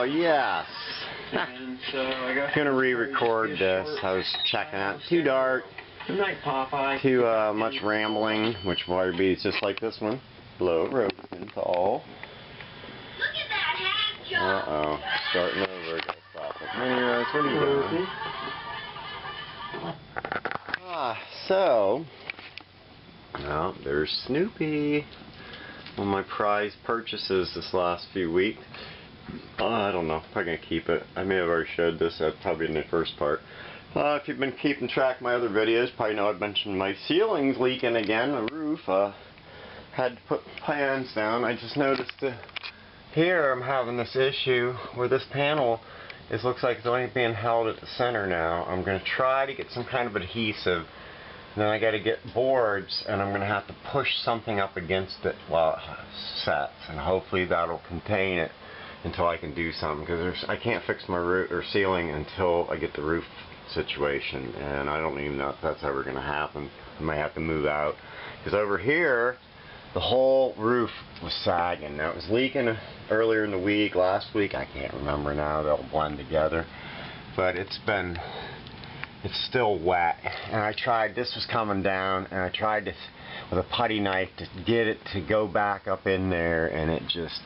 yes. And so I got Gonna re-record this. I was checking out. Too dark. Good night, Popeye. Too much rambling, which will probably be just like this one. Low, roasting, tall. Look at that hand job. Uh-oh. Starting over. Gotta stop it. Anyways, what are you doing? So, well, there's Snoopy. One of my prized purchases this last few weeks. I don't know. I'm probably going to keep it. I may have already showed this probably in the first part. If you've been keeping track of my other videos, probably know I've mentioned my ceiling's leaking again, the roof. Had to put pans down. I just noticed here I'm having this issue where this panel looks like it's only being held at the center now. I'm going to try to get some kind of adhesive. Then I got to get boards, and I'm going to have to push something up against it while it sets, and hopefully that'll contain it until I can do something, because I can't fix my roof or ceiling until I get the roof situation, and I don't even know if that's ever going to happen. I might have to move out, because over here the whole roof was sagging. Now it was leaking earlier in the week, last week, I can't remember now, they'll blend together, but it's still wet, and I tried, this was coming down, and I tried to, with a putty knife, to get it to go back up in there, and it just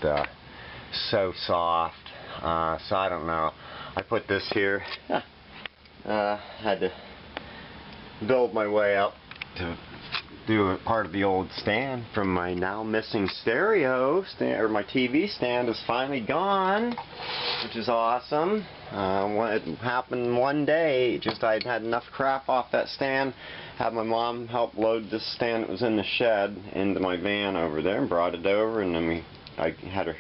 so soft. So I don't know. I put this here. Had to build my way up to do a part of the old stand from my now missing stereo stand, or my TV stand is finally gone, which is awesome. It happened one day. Just I'd had enough crap off that stand. Had my mom help load this stand that was in the shed into my van over there and brought it over, and then I had her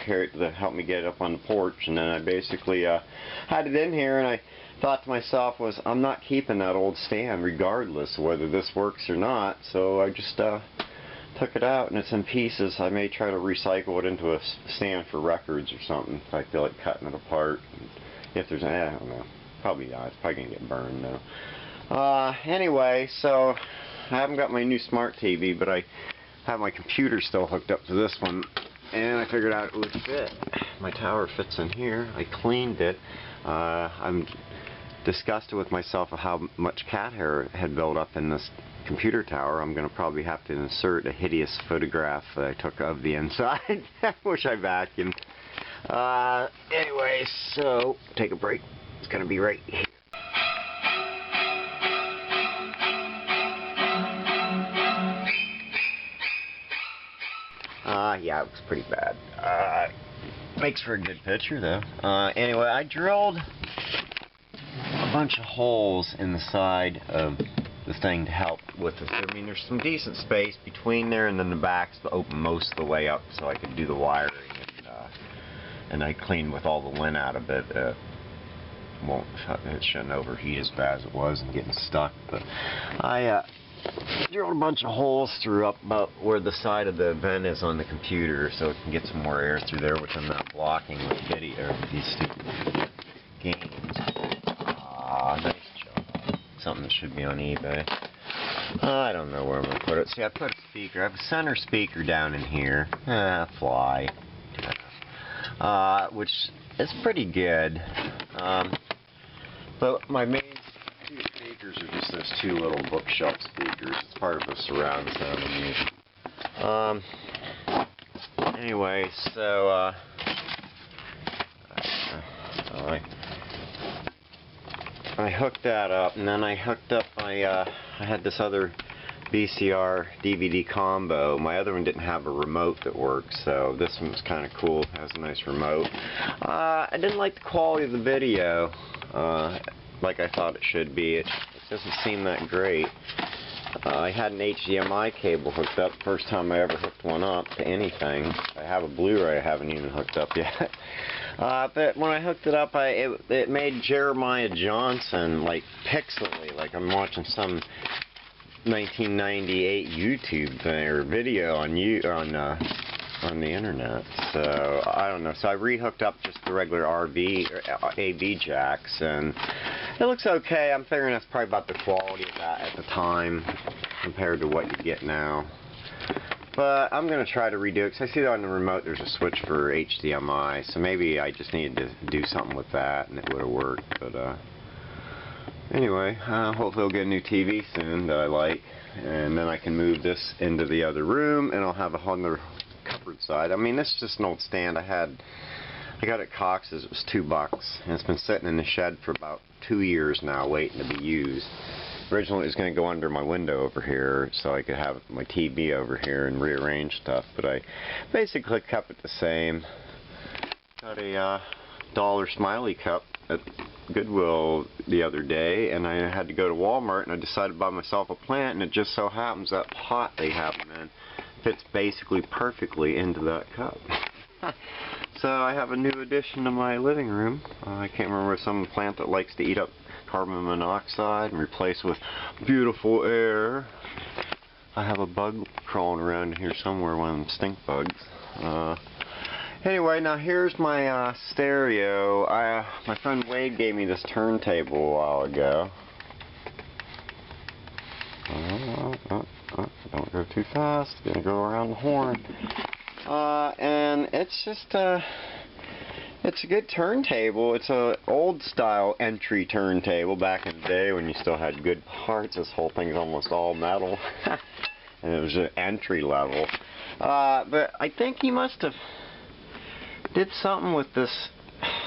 help me get it up on the porch, and then I basically had it in here, and I thought to myself I'm not keeping that old stand regardless of whether this works or not, so I just took it out, and it's in pieces. I may try to recycle it into a stand for records or something if I feel like cutting it apart. If there's I don't know. Probably not. It's probably going to get burned though. Anyway, so I haven't got my new smart TV, but I have my computer still hooked up to this one, and I figured out it would fit. My tower fits in here. I cleaned it. I'm disgusted with myself of how much cat hair had built up in this computer tower. I'm going to probably have to insert a hideous photograph that I took of the inside. I wish I vacuumed. Anyway, so take a break. It's going to be right here. Yeah, it looks pretty bad. Makes for a good picture though. Anyway, I drilled a bunch of holes in the side of the thing to help with it. I mean, there's some decent space between there, and then the back's open most of the way up, so I could do the wiring. And I cleaned with all the lint out of it. It shouldn't overheat as bad as it was and getting stuck. But I drilled a bunch of holes through up about where the side of the vent is on the computer, so it can get some more air through there, which I'm not blocking with these stupid games. Nice job. Something that should be on eBay. I don't know where I'm going to put it. See, I put a speaker. I have a center speaker down in here. Fly. Which is pretty good. But my main two speakers are just those two little bookshelf speakers. It's part of a surround sound I'm using. Anyway, so I hooked that up, and then I hooked up I had this other VCR DVD combo. My other one didn't have a remote that worked, so this one was kind of cool. It has a nice remote. I didn't like the quality of the video like I thought it should be. It doesn't seem that great. I had an HDMI cable hooked up. First time I ever hooked one up to anything. I have a Blu-ray I haven't even hooked up yet. But when I hooked it up, it made Jeremiah Johnson like pixely, like I'm watching some 1998 YouTube thing or video on the internet. So I don't know. So I rehooked up just the regular AV jacks, and it looks okay. I'm figuring that's probably about the quality of that at the time compared to what you get now. But I'm going to try to redo it, because I see that on the remote there's a switch for HDMI, so maybe I just needed to do something with that and it would have worked. But anyway, hopefully I'll get a new TV soon that I like, and then I can move this into the other room and I'll have a whole other cupboard side. I mean, this is just an old stand I got at Cox's. It was $2, and it's been sitting in the shed for about 2 years now, waiting to be used. Originally, it was going to go under my window over here, so I could have my TV over here and rearrange stuff. But I basically kept it the same. Got a dollar Smiley cup at Goodwill the other day, and I had to go to Walmart, and I decided to buy myself a plant, and it just so happens that pot they have them in fits basically perfectly into that cup. So I have a new addition to my living room. I can't remember, some plant that likes to eat up carbon monoxide and replace with beautiful air. I have a bug crawling around here somewhere, one of them stink bugs. Anyway, now here's my stereo. My friend Wade gave me this turntable a while ago. Don't go too fast, gonna go around the horn. And it's just it's a good turntable. It's a old style entry turntable back in the day when you still had good parts. This whole thing's almost all metal. And it was an entry level. But I think he must have did something with this,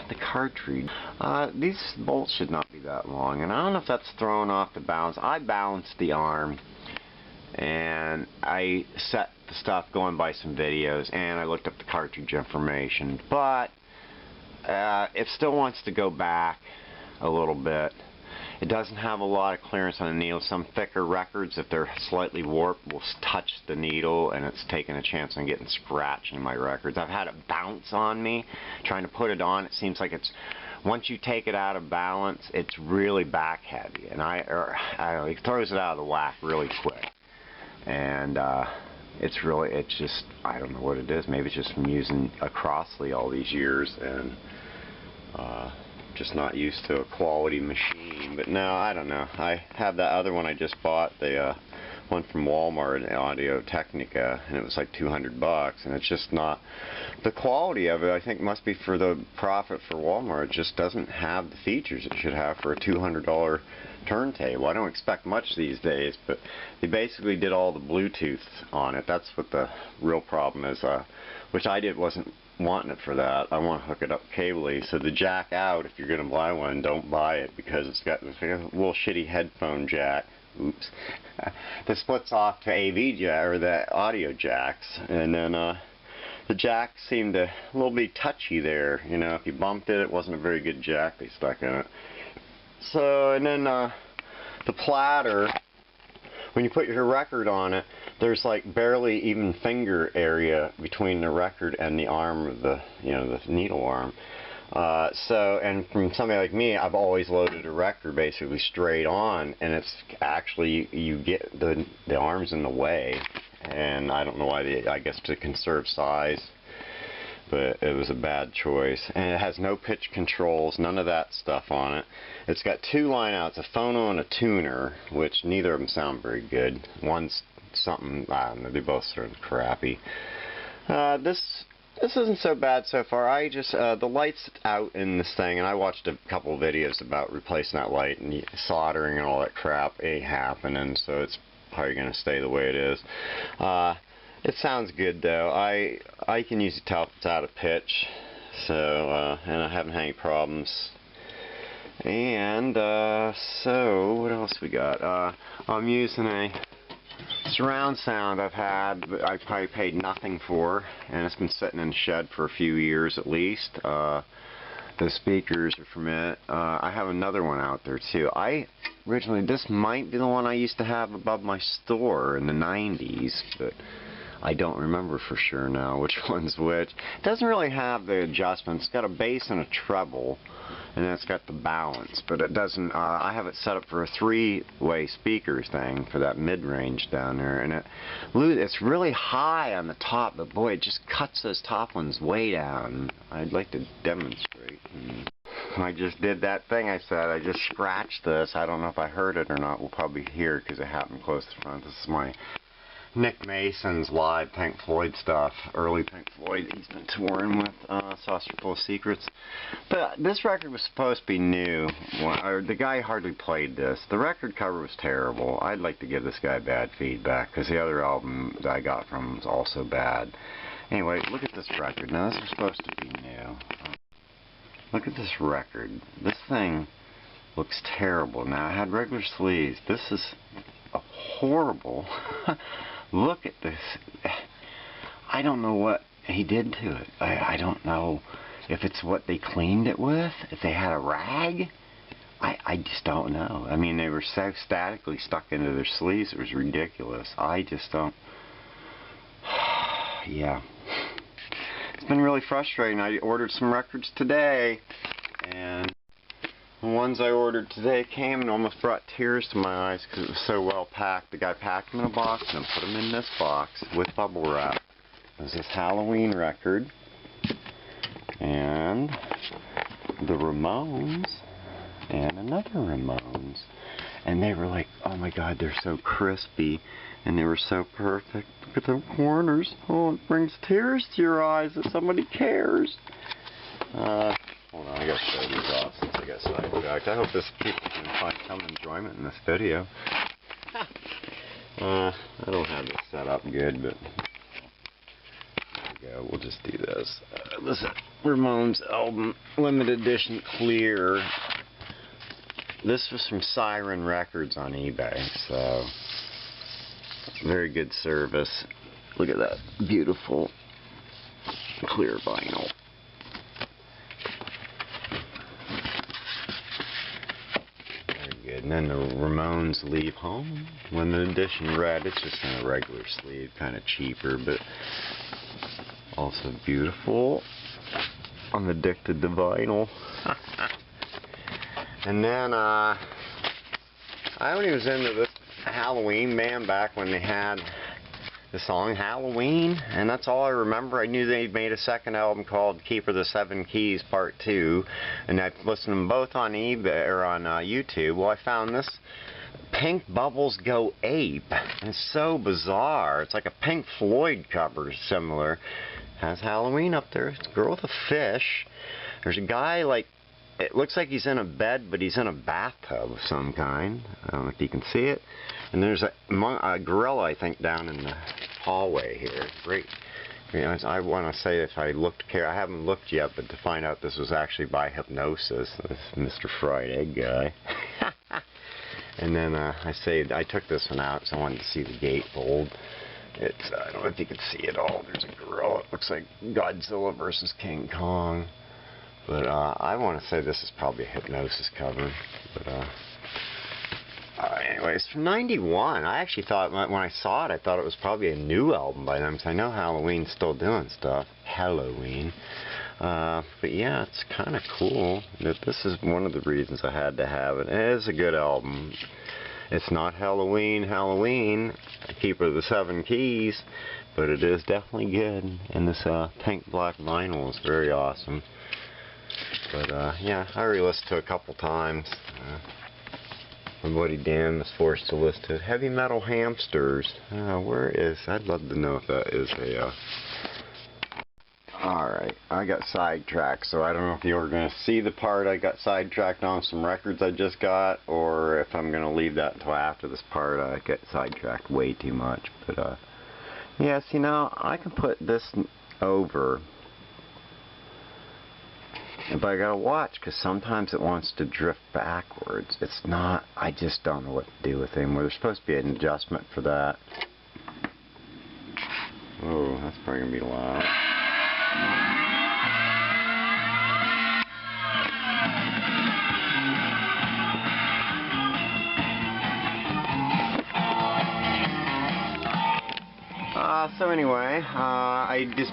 the cartridge. These bolts should not be that long, and I don't know if that's thrown off the balance. I balanced the arm, and I set the stuff going by some videos, and I looked up the cartridge information, but it still wants to go back a little bit. It doesn't have a lot of clearance on the needle. Some thicker records, if they're slightly warped, will touch the needle, and it's taken a chance on getting scratched in my records. I've had it bounce on me trying to put it on. It seems like it's, once you take it out of balance, it's really back heavy, and it throws it out of the whack really quick. And it's just, I don't know what it is. Maybe it's just from using a Crossley all these years and just not used to a quality machine. But no, I don't know. I have that other one I just bought, the one from Walmart, an Audio Technica, and it was like $200, and it's just not, the quality of it I think must be for the profit for Walmart. It just doesn't have the features it should have for a $200 turntable. I don't expect much these days, but they basically did all the Bluetooth on it. That's what the real problem is, which I wasn't wanting it for that. I want to hook it up cably. So the jack out, if you're going to buy one, don't buy it, because it's got this little shitty headphone jack. Oops. That splits off to AV jack, or the audio jacks, and then the jack seemed a little bit touchy there. You know, if you bumped it, it wasn't a very good jack they stuck in it. So, and then the platter, when you put your record on it, there's like barely even finger area between the record and the arm of the, the needle arm. So, and from somebody like me, I've always loaded a record basically straight on, and it's actually, you get the arms in the way, and I don't know why, I guess to conserve size, but it was a bad choice. And it has no pitch controls, none of that stuff on it. It's got 2 line outs, a phono and a tuner, which neither of them sound very good. One's something, I don't know, they both sort of crappy. This isn't so bad so far. I just, the light's out in this thing, and I watched a couple videos about replacing that light, and soldering and all that crap ain't happening, so it's probably going to stay the way it is. It sounds good though. I can use it to tell if it's out of pitch, so, and I haven't had any problems. And, so, what else we got? I'm using a surround sound I've had, but I probably paid nothing for, and it's been sitting in the shed for a few years at least. The speakers are from it. I have another one out there too. Originally, this might be the one I used to have above my store in the 90s, but I don't remember for sure now which one's which. It doesn't really have the adjustments. It's got a bass and a treble, and then it's got the balance, but it doesn't, I have it set up for a 3-way speaker thing for that mid-range down there, and it's really high on the top, but boy, it just cuts those top ones way down. I'd like to demonstrate. I just did that thing I said. I just scratched this. I don't know if I heard it or not. We'll probably hear it because it happened close to the front. This is my Nick Mason's live Pink Floyd stuff, early Pink Floyd he's been touring with, Saucer Full of Secrets. But this record was supposed to be new. The guy hardly played this. The record cover was terrible. I'd like to give this guy bad feedback, because the other album that I got from him was also bad. Anyway, look at this record. Now, this was supposed to be new. Look at this record. This thing looks terrible. Now, it had regular sleeves. This is a horrible... Look at this. I don't know what he did to it. I don't know if it's what they cleaned it with, if they had a rag. I just don't know. I mean, they were so statically stuck into their sleeves, it was ridiculous. I just don't... Yeah. It's been really frustrating. I ordered some records today, and the ones I ordered today came and almost brought tears to my eyes because it was so well packed. The guy packed them in a box and put them in this box with bubble wrap. It was this Halloween record and the Ramones and another Ramones. And they were like, oh my God, they're so crispy and they were so perfect. Look at the corners. Oh, it brings tears to your eyes that somebody cares. Hold on, I gotta show these off since I got sidetracked. I hope people can find some enjoyment in this video. I don't have it set up good, but there we go. We'll just do this. This is Ramones album, limited edition clear. This was from Siren Records on eBay, so very good service. Look at that beautiful clear vinyl. And then the Ramones Leave Home, limited edition red. It's just in a regular sleeve, kind of cheaper, but also beautiful. I'm addicted to vinyl. And then I only was into this Halloween band back when they had the song Halloween, and that's all I remember. I knew they made a second album called Keeper of the Seven Keys Part 2, and I've listened to them both on eBay or on YouTube. Well, I found this Pink Bubbles Go Ape. It's so bizarre. It's like a Pink Floyd cover, similar. It has Halloween up there. It's a girl with a fish. There's a guy, like, it looks like he's in a bed, but he's in a bathtub of some kind. I don't know if you can see it. And there's a gorilla, I think, down in the hallway here. Great. I want to say if I looked I haven't looked yet, but to find out this was actually by Hypnosis, this Mr. Fried Egg guy. And then I took this one out because I wanted to see the gatefold. It's, I don't know if you can see it all. There's a gorilla. It looks like Godzilla versus King Kong. But I want to say this is probably a Hypnosis cover. But anyway, it's from '91. I actually thought, when I saw it, I thought it was probably a new album by them, because I know Halloween's still doing stuff. Halloween. But yeah, it's kind of cool. This is one of the reasons I had to have it. It is a good album. It's not Halloween, Keeper of the Seven Keys, but it is definitely good. And this pink black vinyl is very awesome. But yeah, I re-listened to it a couple times. My buddy Dan was forced to listen to it. Heavy Metal Hamsters. Where is... I'd love to know if that is a... Alright, I got sidetracked, so I don't know if you were going to see the part I got sidetracked on some records I just got, or if I'm going to leave that until after this part. I get sidetracked way too much. But, yes, you know, I can put this over... But I gotta watch, because sometimes it wants to drift backwards. It's not, I just don't know what to do with it anymore. There's supposed to be an adjustment for that. Oh, that's probably gonna be loud. So anyway, I just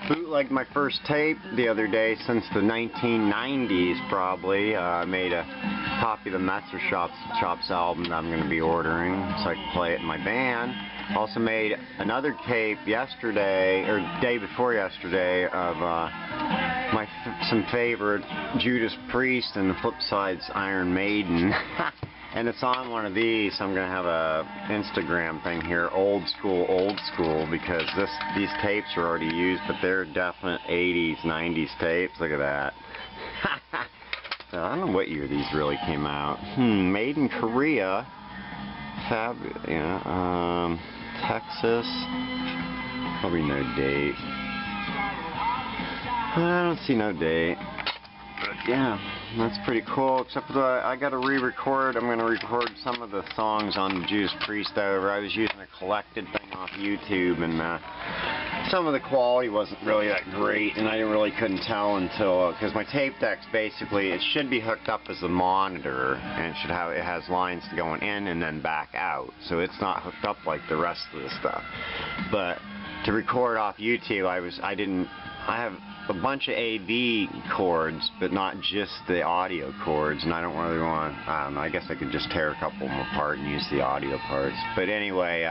bootlegged my first tape the other day since the 1990s probably. I made a copy of the Metzer Chops album that I'm going to be ordering so I can play it in my band. Also made another tape yesterday, or day before yesterday, of some favorite Judas Priest and the flip side's Iron Maiden. And it's on one of these, so I'm going to have a Instagram thing here, old school, because these tapes are already used, but they're definite 80s, 90s tapes. Look at that. So I don't know what year these really came out. Made in Korea. Texas. Probably no date. I don't see no date. But yeah, that's pretty cool. Except for I got to re-record. I'm going to record some of the songs on the Judas Priest over. I was using a collected thing off YouTube, and some of the quality wasn't really that great, and I couldn't tell until because my tape deck's basically, it should be hooked up as a monitor, and it has lines going in and then back out, so it's not hooked up like the rest of the stuff. But to record off YouTube, I have a bunch of AV cords, but not just the audio cords, and I don't really want, I don't know, I guess I could just tear a couple of them apart and use the audio parts. But anyway,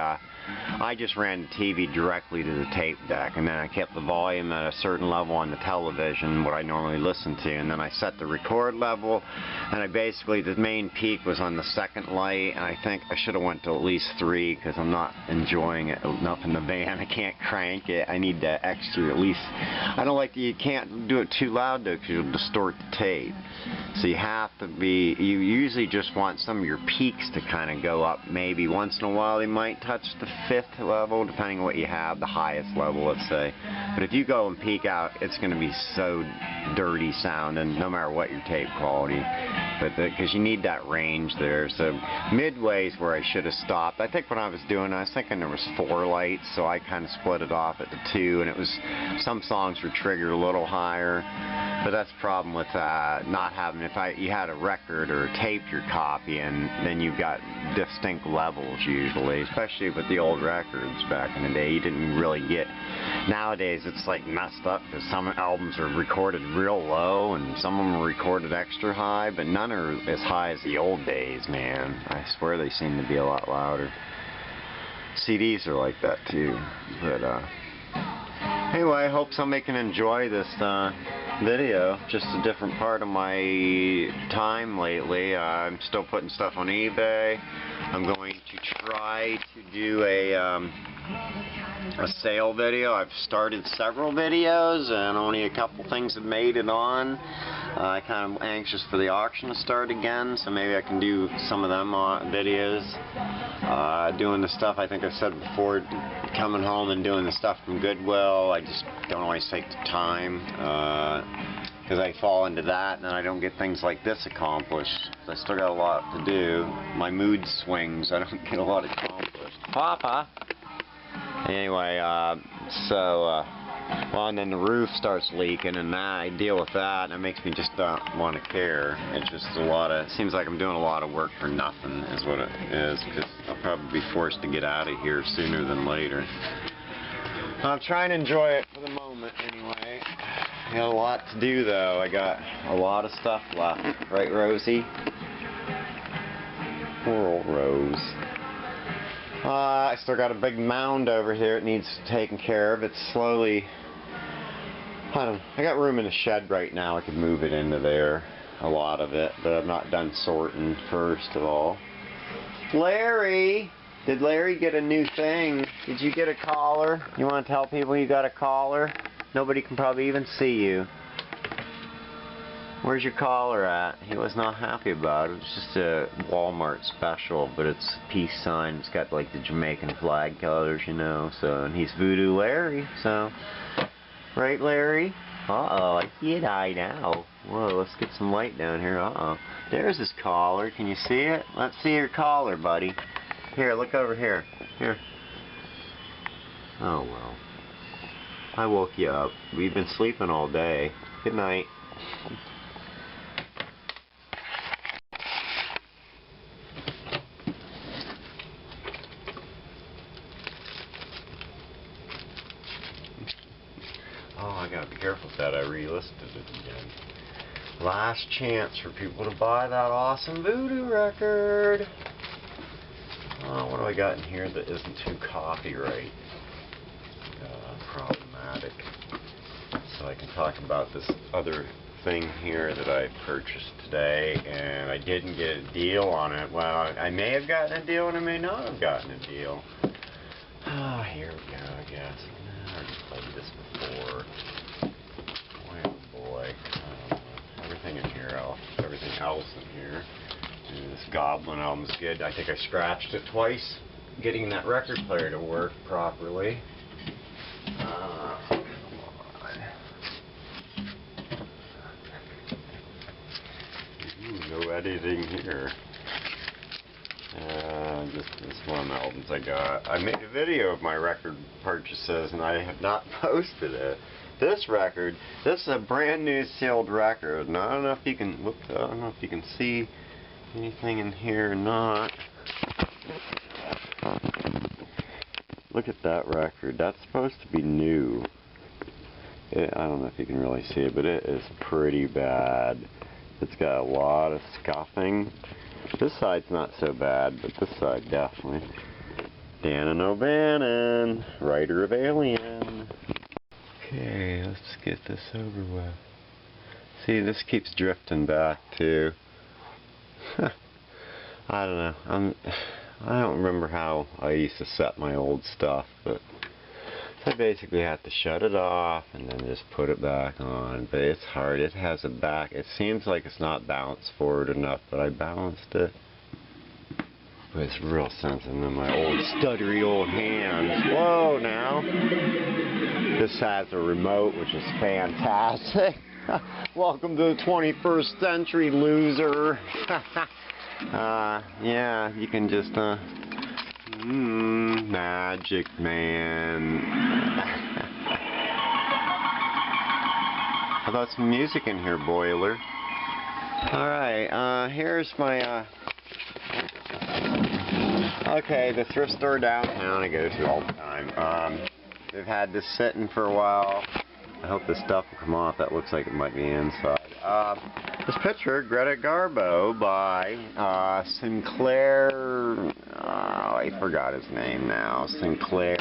I just ran the TV directly to the tape deck, and then I kept the volume at a certain level on the television, what I normally listen to, and then I set the record level, and the main peak was on the second light, and I think I should have went to at least 3, because I'm not enjoying it enough in the van. I can't crank it. I need the extra at least. I don't like you can't do it too loud though, because you'll distort the tape. So you have to you usually just want some of your peaks to kind of go up. Maybe once in a while they might touch the 5th level, depending on what you have, the highest level, let's say. But if you go and peak out, it's going to be so dirty sounding, no matter what your tape quality. But because you need that range there. So midway is where I should have stopped. I think when I was doing it, I was thinking there was 4 lights, so I kind of split it off at the 2, and it was, some songs were triggered a little higher. But that's the problem with not having, you had a record or taped your copy, and then you've got distinct levels usually, especially with the old records back in the day. You didn't really get, nowadays it's like messed up, because some albums are recorded real low and some of them are recorded extra high, but none are as high as the old days, man. I swear they seem to be a lot louder. CDs are like that too. But anyway, I hope somebody can enjoy this video. Just a different part of my time lately. I'm still putting stuff on eBay. I'm going to try to do a sale video. I've started several videos and only a couple things have made it on. I'm kind of anxious for the auction to start again, so maybe I can do some of them videos. Doing the stuff, I think I've said before, coming home and doing the stuff from Goodwill. I just don't always take the time because I fall into that and then I don't get things like this accomplished. I still got a lot to do. My mood swings. I don't get a lot accomplished. Papa! Anyway, well, and then the roof starts leaking, and I deal with that, and it makes me just not want to care. It's just it seems like I'm doing a lot of work for nothing, is what it is, because I'll probably be forced to get out of here sooner than later. I'm trying to enjoy it for the moment, anyway. I got a lot to do, though. I got a lot of stuff left. Right, Rosie? Poor old Rose. I still got a big mound over here it needs taken care of. It's slowly, I got room in the shed right now. I could move it into there, a lot of it, but I've not done sorting first of all. Larry! Did Larry get a new thing? Did you get a collar? You want to tell people you got a collar? Nobody can probably even see you. Where's your collar at? He was not happy about it. It's just a Walmart special, but it's a peace sign. It's got like the Jamaican flag colors, you know. So, and he's Voodoo Larry. So, right, Larry? Uh-oh, I see it eye now. Whoa, let's get some light down here. Uh-oh. There's his collar. Can you see it? Let's see your collar, buddy. Here, look over here. Here. Oh, well. I woke you up. We've been sleeping all day. Good night. Oh, I gotta be careful with that. I relisted it again. Last chance for people to buy that awesome Voodoo record. Oh, what do I got in here that isn't too copyright problematic? So I can talk about this other thing here that I purchased today, and I didn't get a deal on it. Well, I may have gotten a deal and I may not have gotten a deal. Oh, here we go, I guess. I already played this before. Boy, oh boy. Everything in here, everything else in here. And this Goblin album's good. I think I scratched it twice, getting that record player to work properly. Come on. Ooh, no editing here. Just this one albums I got. I made a video of my record purchases and I have not posted it. This record, this is a brand new sealed record, and I don't know if you can, whoops, I don't know if you can see anything in here or not. Look at that record. That's supposed to be new. I don't know if you can really see it, but it is pretty bad. It's got a lot of scuffing. This side's not so bad, but this side definitely. Dan O'Bannon, writer of Alien. Okay, let's get this over with. See, this keeps drifting back too. I don't know. I don't remember how I used to set my old stuff, but I basically have to shut it off and then just put it back on. But it's hard. It has a back. It seems like it's not balanced forward enough, but I balanced it. But it's real sensitive in my old stuttery old hands. Whoa, now. This has a remote, which is fantastic. Welcome to the 21st century, loser. Yeah, you can just, magic, man. How about some music in here, Boiler? Alright, here's my, okay, the thrift store downtown I go to all the time. They've had this sitting for a while. I hope this stuff will come off. That looks like it might be inside. This picture, Greta Garbo by Sinclair. Oh, I forgot his name now. Sinclair.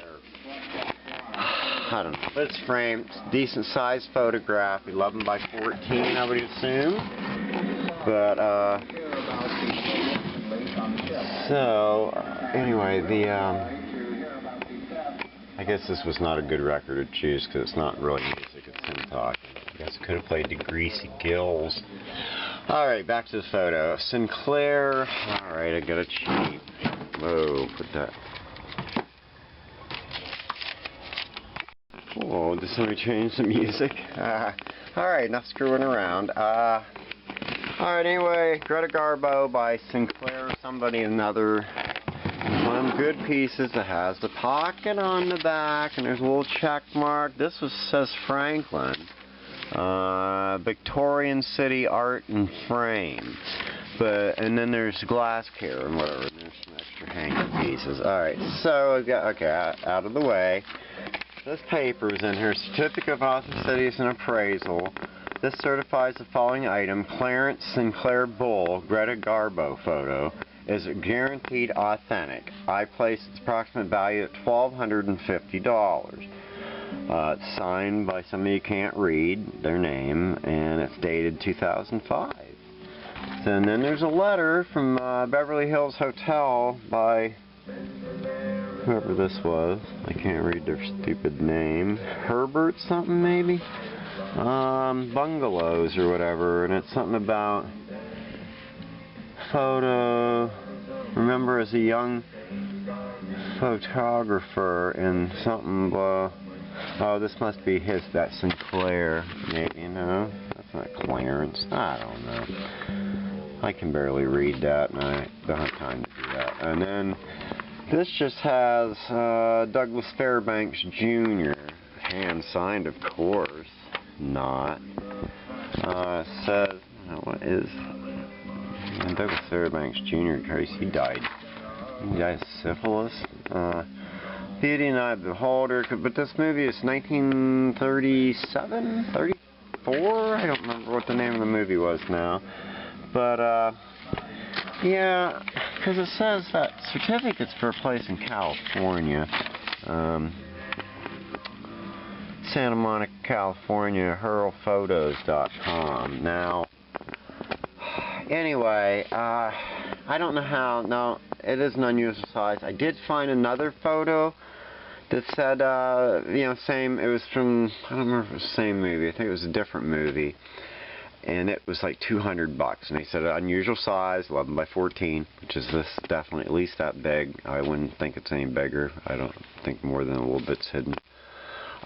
I don't know. But it's framed. It's a decent sized photograph. 11 by 14, I would assume. But, anyway, I guess this was not a good record to choose because it's not really music, it's him talking. I guess I could have played the Greasy Gills. Alright, back to the photo. Sinclair. Alright, I got a cheap. Whoa, put that. Oh, did somebody change the music? Alright, enough screwing around. Alright, anyway, Greta Garbo by Sinclair, somebody, another. One of them good pieces that has the pocket on the back, and there's a little check mark. This says Franklin. Victorian City Art and Frame. And then there's glass care and whatever, and there's some extra hanging pieces. Alright, so I got, okay, out of the way. This paper is in here, Certificate of Authenticity and Appraisal. This certifies the following item: Clarence Sinclair Bull, Greta Garbo photo, is guaranteed authentic. I place its approximate value at $1,250. It's signed by somebody you can't read their name, and it's dated 2005. And then there's a letter from Beverly Hills Hotel by whoever this was. I can't read their stupid name. Herbert something maybe? Bungalows or whatever, and it's something about photo. Remember as a young photographer and something, oh, this must be that's Sinclair, maybe, you know? That's not Clarence. I don't know. I can barely read that, and I don't have time to do that. And then this just has Douglas Fairbanks Jr. hand signed, of course. Not. It says, what is Douglas Fairbanks Jr. Trace? He died. He died of syphilis. Beauty and I Beholder. But this movie is 1937? 34? I don't remember what the name of the movie was now. But, yeah, because it says that certificate's for a place in California. Santa Monica, California, hurlphotos.com. Now, anyway, I don't know how. No, it is an unusual size. I did find another photo that said, you know, same. It was from, I don't remember if it was the same movie. I think it was a different movie. And it was like $200, and they said unusual size, 11 by 14, which is this definitely at least that big. I wouldn't think it's any bigger. I don't think more than a little bit's hidden.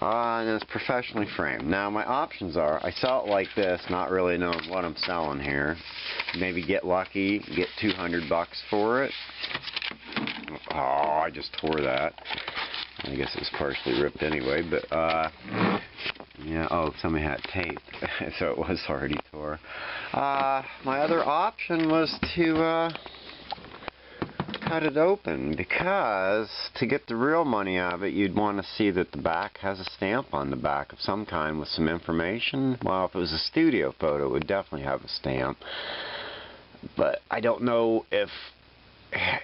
And it's professionally framed. Now my options are, I sell it like this, not really knowing what I'm selling here. Maybe get lucky, get $200 for it. Oh, I just tore that. I guess it was partially ripped anyway, but yeah, oh, somebody had tape, so it was already tore. My other option was to cut it open, because to get the real money out of it, you'd want to see that the back has a stamp on the back of some kind with some information. Well, if it was a studio photo, it would definitely have a stamp. But I don't know if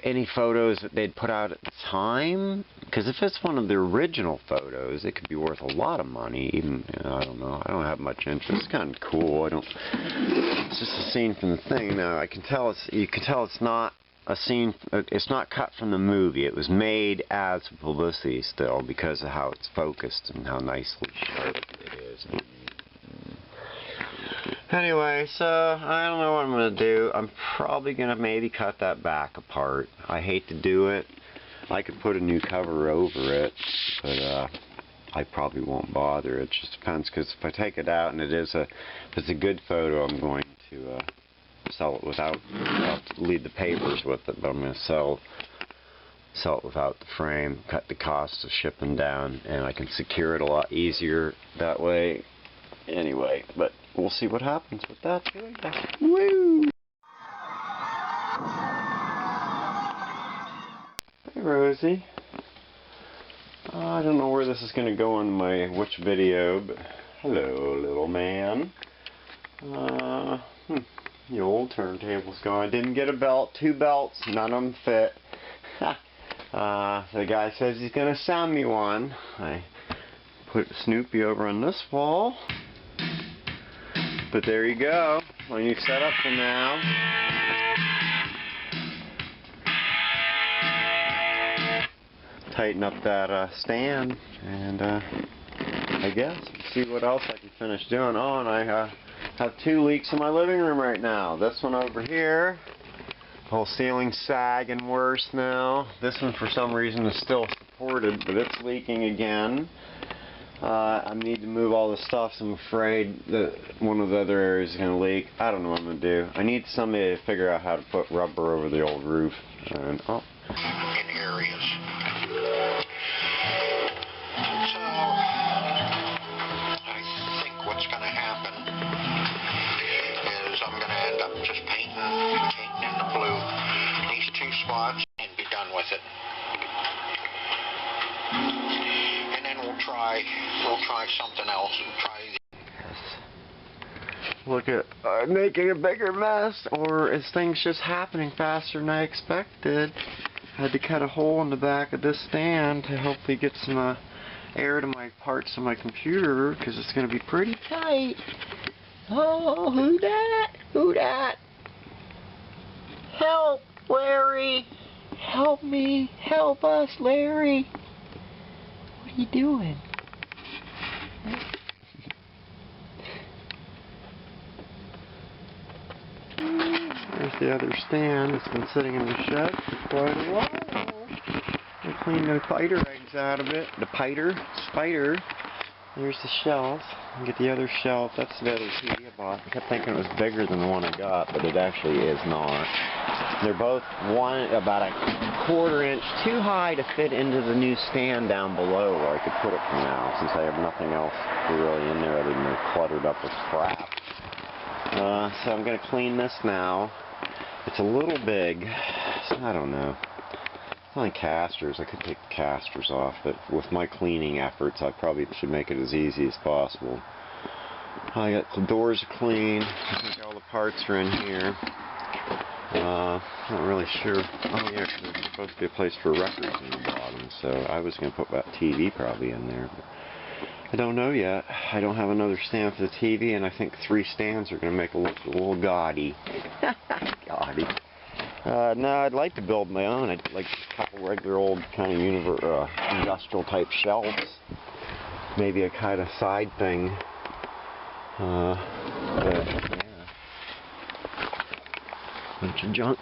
any photos that they'd put out at the time, because if it's one of the original photos, it could be worth a lot of money. Even, you know, I don't know. I don't have much interest. It's kind of cool. I don't. It's just a scene from the thing. Now I can tell it's. You can tell it's not a scene. It's not cut from the movie. It was made as publicity still, because of how it's focused and how nicely sharp it is. Anyway, so I don't know what I'm going to do. I'm probably going to maybe cut that back apart. I hate to do it. I could put a new cover over it, but I probably won't bother. It just depends, because if I take it out and if it's a good photo, I'm going to sell it without, I'll leave the papers with it, but I'm going to sell it without the frame, cut the cost of shipping down, and I can secure it a lot easier that way. Anyway, but we'll see what happens with that. Woo! Hey, Rosie. I don't know where this is going to go in my which video, but hello, little man. The old turntable's gone. I didn't get a belt. 2 belts. None of them fit. The guy says he's going to send me one. I put Snoopy over on this wall. But there you go, my new setup for now. Tighten up that stand, and I guess see what else I can finish doing. Oh, and I have 2 leaks in my living room right now. This one over here, whole ceiling's sagging worse now. This one for some reason is still supported, but it's leaking again. I need to move all the stuff, so I'm afraid that one of the other areas is going to leak. I don't know what I'm going to do. I need somebody to figure out how to put rubber over the old roof. And, oh. In areas. So, I think what's going to happen is I'm going to end up just painting in the blue these 2 spots and be done with it. We'll try something else and try Look at making a bigger mess, or is things just happening faster than I expected? I had to cut a hole in the back of this stand to hopefully get some air to my parts of my computer, because it's going to be pretty tight. Oh, who dat? Who dat? Help, Larry! Help me! Help us, Larry! What are you doing? There's the other stand. It's been sitting in the shed for quite a while. I cleaned the spider eggs out of it. The spider. There's the shelf. And get the other shelf. That's the other TV I bought. I kept thinking it was bigger than the one I got, but it actually is not. They're both about a 1/4 inch too high to fit into the new stand down below where I could put it from now, since I have nothing else really in there other than they're cluttered up with crap. So I'm going to clean this now. It's a little big. I don't know. It's only casters. I could take the casters off, but with my cleaning efforts, I probably should make it as easy as possible. I got the doors clean. I think all the parts are in here. Not really sure. Oh yeah, 'cause there's supposed to be a place for records in the bottom, so I was going to put that TV probably in there. But I don't know yet. I don't have another stand for the TV, and I think 3 stands are going to make it look a little gaudy. Gaudy. No, I'd like to build my own. I'd like a couple regular old kind of industrial type shelves. Maybe a kind of side thing. But yeah. Bunch of junk.